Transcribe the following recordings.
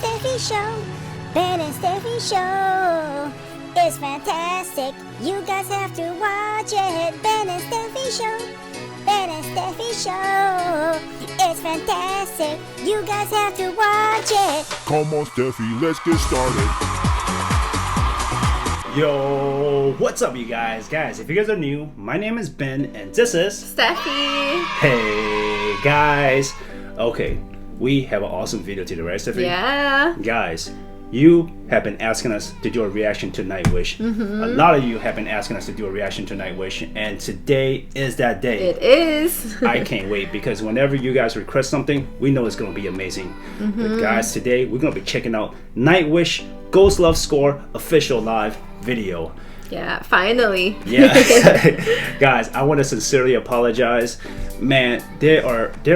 Stephy show. Ben and Stephy show. It's fantastic. You guys have to watch it. Ben and Stephy show. Ben and Stephy show. It's fantastic. You guys have to watch it. Come on, Steffi, let's get started. Yo, what's up, you guys? Guys, if you guys are new, my name is Ben, and this is Steffi. Hey, guys. Okay, we have an awesome video today, right, Steffi? Yeah. Guys, you have been asking us to do a reaction to NIGHTWISH. A lot of you have been asking us to do a reaction to NIGHTWISH, and today is that day. It is. I can't wait because whenever you guys request something, we know it's going to be amazing. But guys, today we're going to be checking out NIGHTWISH Ghost Love Score official live video. Yeah, finally. Yeah. Guys, I want to sincerely apologize. Man, there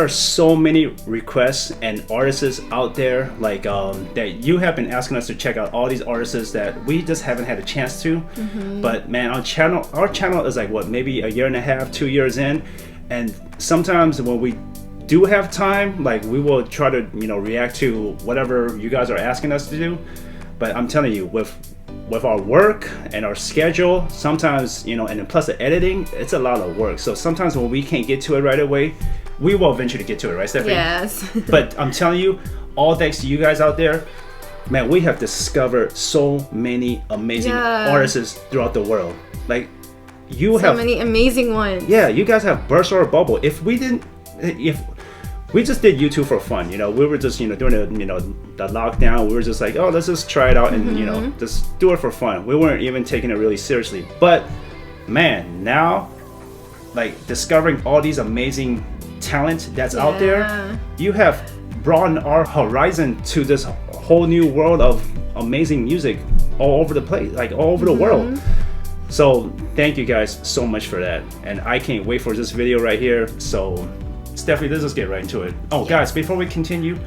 are so many requests and artists out there like that you have been asking us to check out all these artists that we just haven't had a chance to. But man, our channel is like what, maybe a year and a half, 2 years in, and sometimes when we do have time, like we will try to, react to whatever you guys are asking us to do. But I'm telling you, with our work and our schedule, sometimes, and then plus the editing, it's a lot of work. So sometimes when we can't get to it right away, we will eventually get to it, right, Stephy? Yes. But I'm telling you, all thanks to you guys out there, man, we have discovered so many amazing artists throughout the world. Like, you have so many amazing ones. Yeah, you guys have burst our bubble. If we just did YouTube for fun, we were just, during the lockdown, we were just like, oh, let's just try it out and, just do it for fun. We weren't even taking it really seriously. But man, now, like discovering all these amazing talent that's out there, you have broadened our horizon to this whole new world of amazing music all over the place, like all over the world. So thank you guys so much for that. And I can't wait for this video right here. So Steffi, let's just get right into it. Oh, guys, before we continue,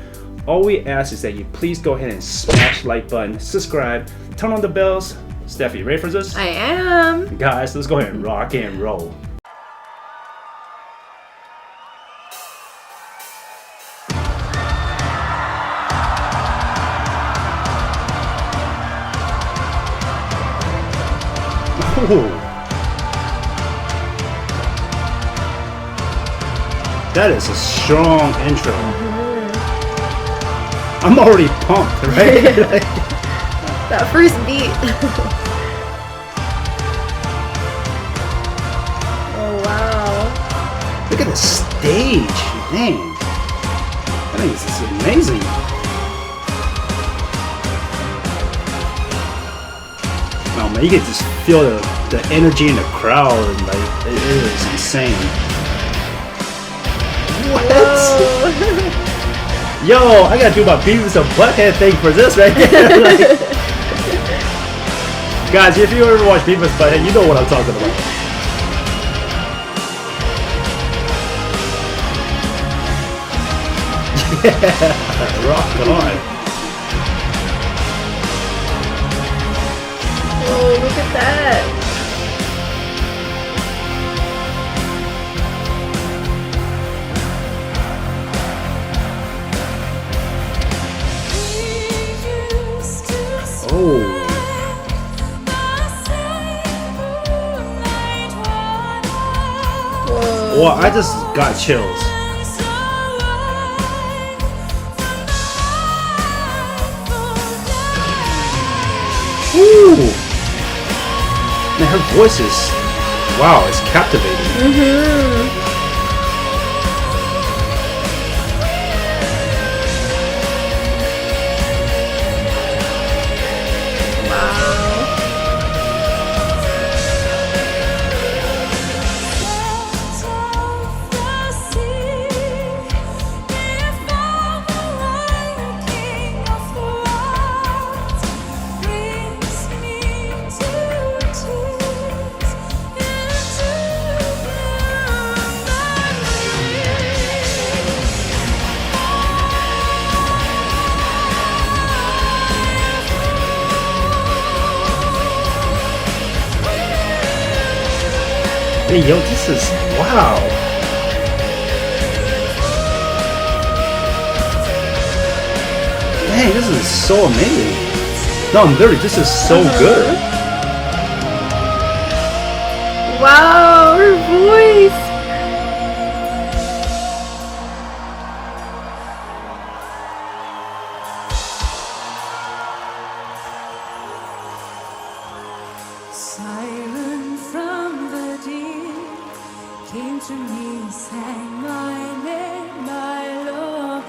all we ask is that you please go ahead and smash the like button, subscribe, turn on the bells. Steffi, ready for this? I am. Guys, let's go ahead and rock and roll. Ooh. That is a strong intro. I'm already pumped, right? That first beat. Oh, wow. Look at the stage, man. I think this is amazing. Oh man, you can just feel the energy in the crowd, like it is insane. What? Yo, I gotta do my Beavis and Butthead thing for this right here. Like, guys, if you ever watch Beavis and Butthead, you know what I'm talking about. Yeah, rock on. Oh, look at that. Oh. Whoa. Well, I just got chills. Ooh. Man, her voice is, wow, it's captivating. Hey, yo, this is, wow. Dang, this is so amazing. No, literally, this is so good. Wow, her voice. Siren from the deep came to me, sang my name, my Lord.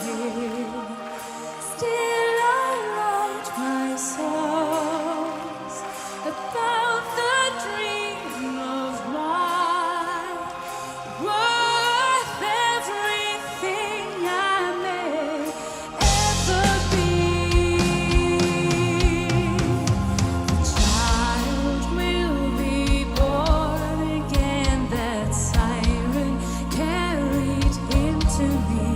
Still I write my songs about the dream of mine, worth everything I may ever be. The child will be born again, that siren carried into me.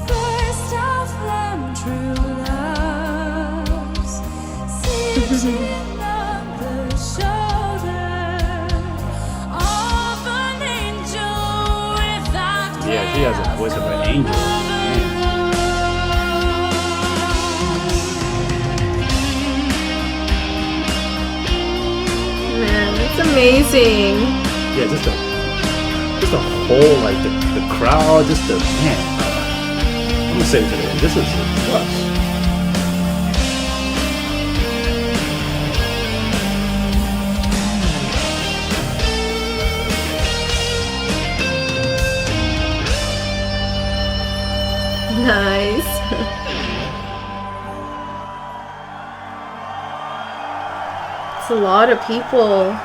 First of them true loves, sitting on the shoulder of an angel without Yeah, she has a voice of an angel. Man. Man, it's amazing. Yeah, just the whole, like, the crowd, just the, man. I'm gonna say it today, this is a plus. Nice. It's a lot of people.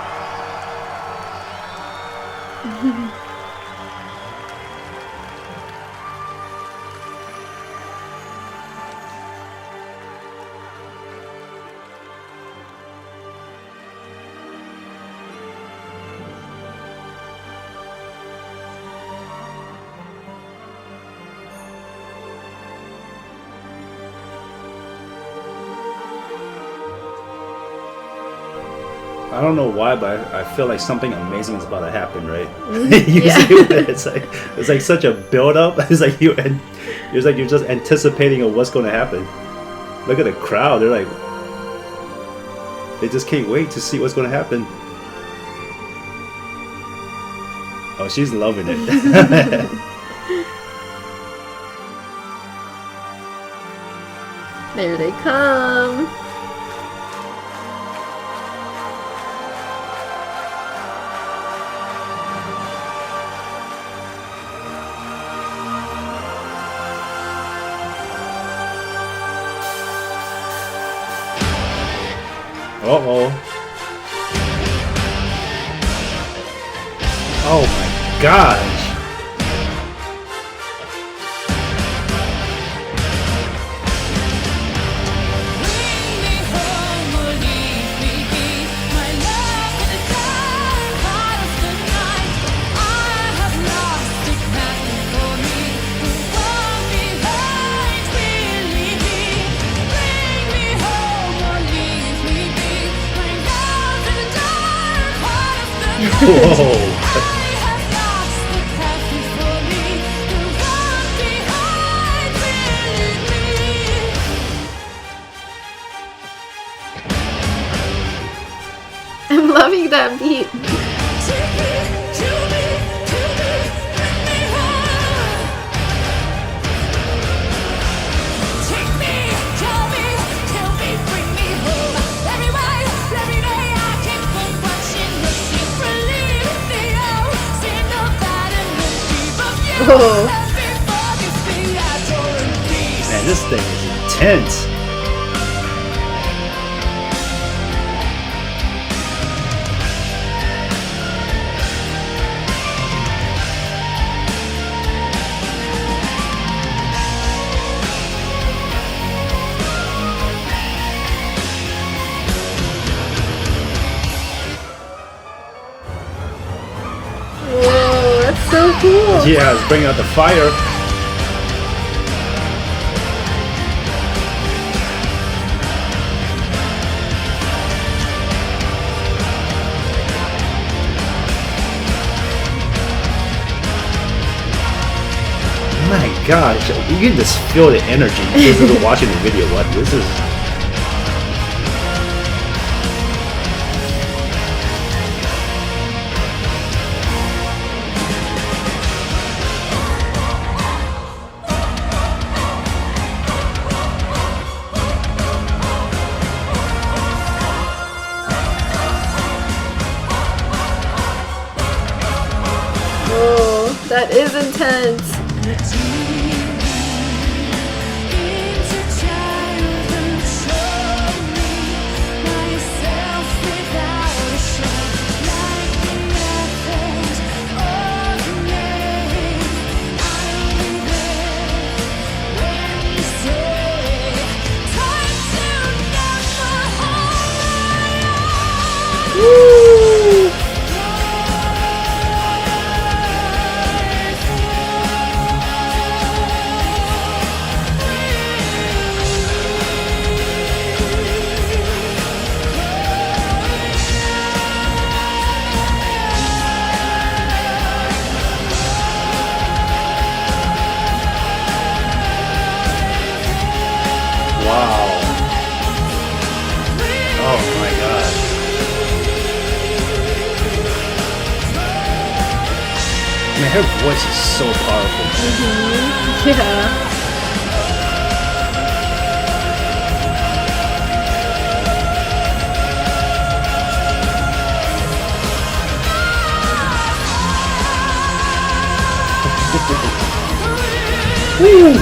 I don't know why, but I feel like something amazing is about to happen, right? Yeah. It's like such a build up. It's like you're just anticipating of what's going to happen. Look at the crowd. They're like, they just can't wait to see what's going to happen. Oh, she's loving it. There they come. Uh-oh. Oh my gosh. Whoa. I'm loving that beat. Oh. Man, this thing is intense. Whoa, that's so cool. Yeah, it's bringing out the fire. My gosh, you can just feel the energy just watching the video. What this is. Oh, that is intense. Wow. Oh my god. Man, her voice is so powerful. Yeah. Woo!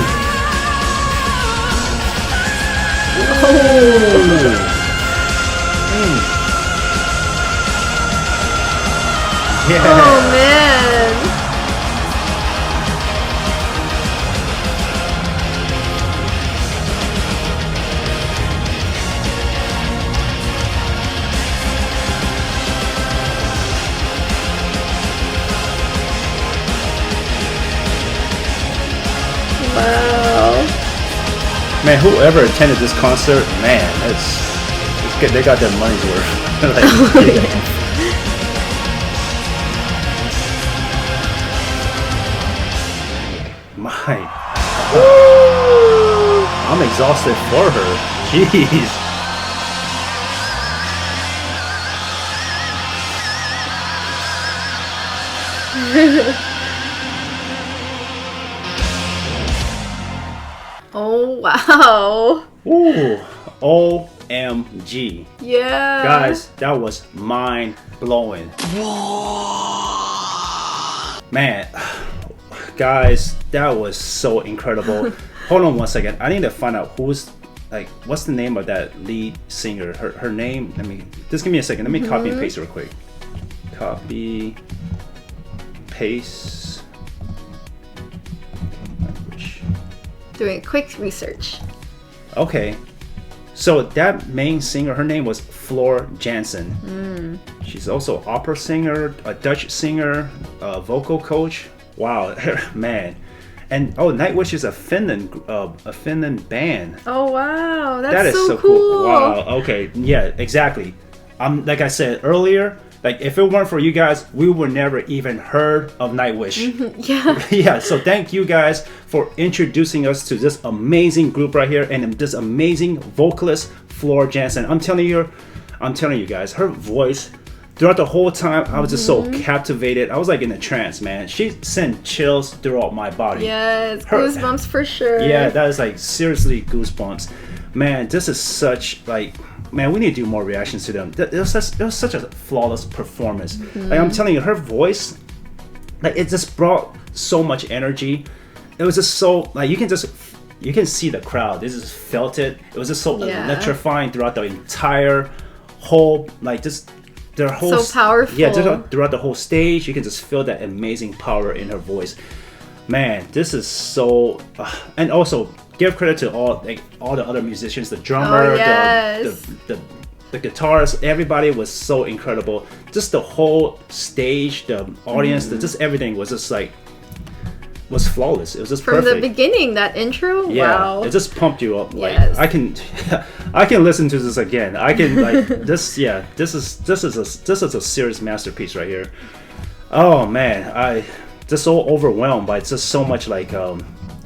Yeah. Oh man. Wow. Man, whoever attended this concert, man, it's good. They got their money's worth. Like, yeah. My, I'm exhausted for her. Jeez. Oh wow. Ooh, OMG. Yeah. Guys, that was mind blowing. Man, guys, that was so incredible. Hold on one second. I need to find out what's the name of that lead singer? Her name. Just give me a second. Let me copy and paste real quick. Copy, paste. Doing quick research. Okay, so that main singer, her name was Floor Jansen. She's also opera singer, a Dutch singer, a vocal coach. Wow, man. And Nightwish is a Finland band. Oh wow, that's That is so cool. Wow. Okay. Yeah. Exactly. Like I said earlier, like if it weren't for you guys, we would never even heard of Nightwish. Yeah. Yeah. So thank you guys for introducing us to this amazing group right here and this amazing vocalist Floor Jansen. I'm telling you guys, her voice throughout the whole time, I was just so captivated. I was like in a trance, man. She sent chills throughout my body. Yes, goosebumps for sure. Yeah, that is like seriously goosebumps. Man, this is such like, man, we need to do more reactions to them. It was such a flawless performance. Like I'm telling you, her voice, like it just brought so much energy. It was just so like you can see the crowd. They just felt it. It was just so electrifying throughout the entire whole like just their whole so powerful. Yeah, throughout the whole stage, you can just feel that amazing power in her voice. Man, this is so and also give credit to all the other musicians, the drummer, the guitarist, everybody was so incredible. Just the whole stage, the audience, just everything was just like was flawless. It was just from perfect. the beginning. That intro, Yeah, wow, it just pumped you up. Like Yes. I can listen to this again. I can like this. Yeah, this is a serious masterpiece right here. Oh man, I just so overwhelmed by just so much like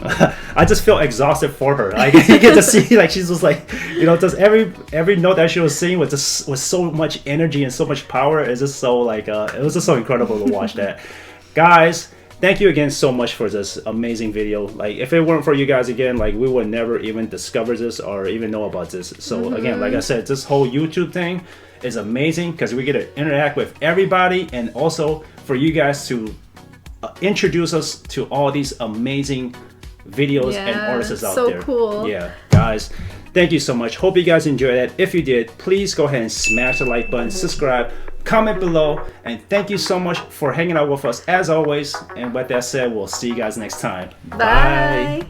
I just feel exhausted for her. Like you get to see, like she's just like, just every note that she was singing was just with so much energy and so much power. It's just so like it was just so incredible to watch that. Guys, thank you again so much for this amazing video. Like if it weren't for you guys again, like we would never even discover this or even know about this. So again, like I said, this whole YouTube thing is amazing because we get to interact with everybody, and also for you guys to introduce us to all these amazing videos and artists out there. So cool. Yeah, guys, thank you so much. Hope you guys enjoyed it. If you did, please go ahead and smash the like button, subscribe, comment below, and thank you so much for hanging out with us as always. And with that said, we'll see you guys next time. Bye.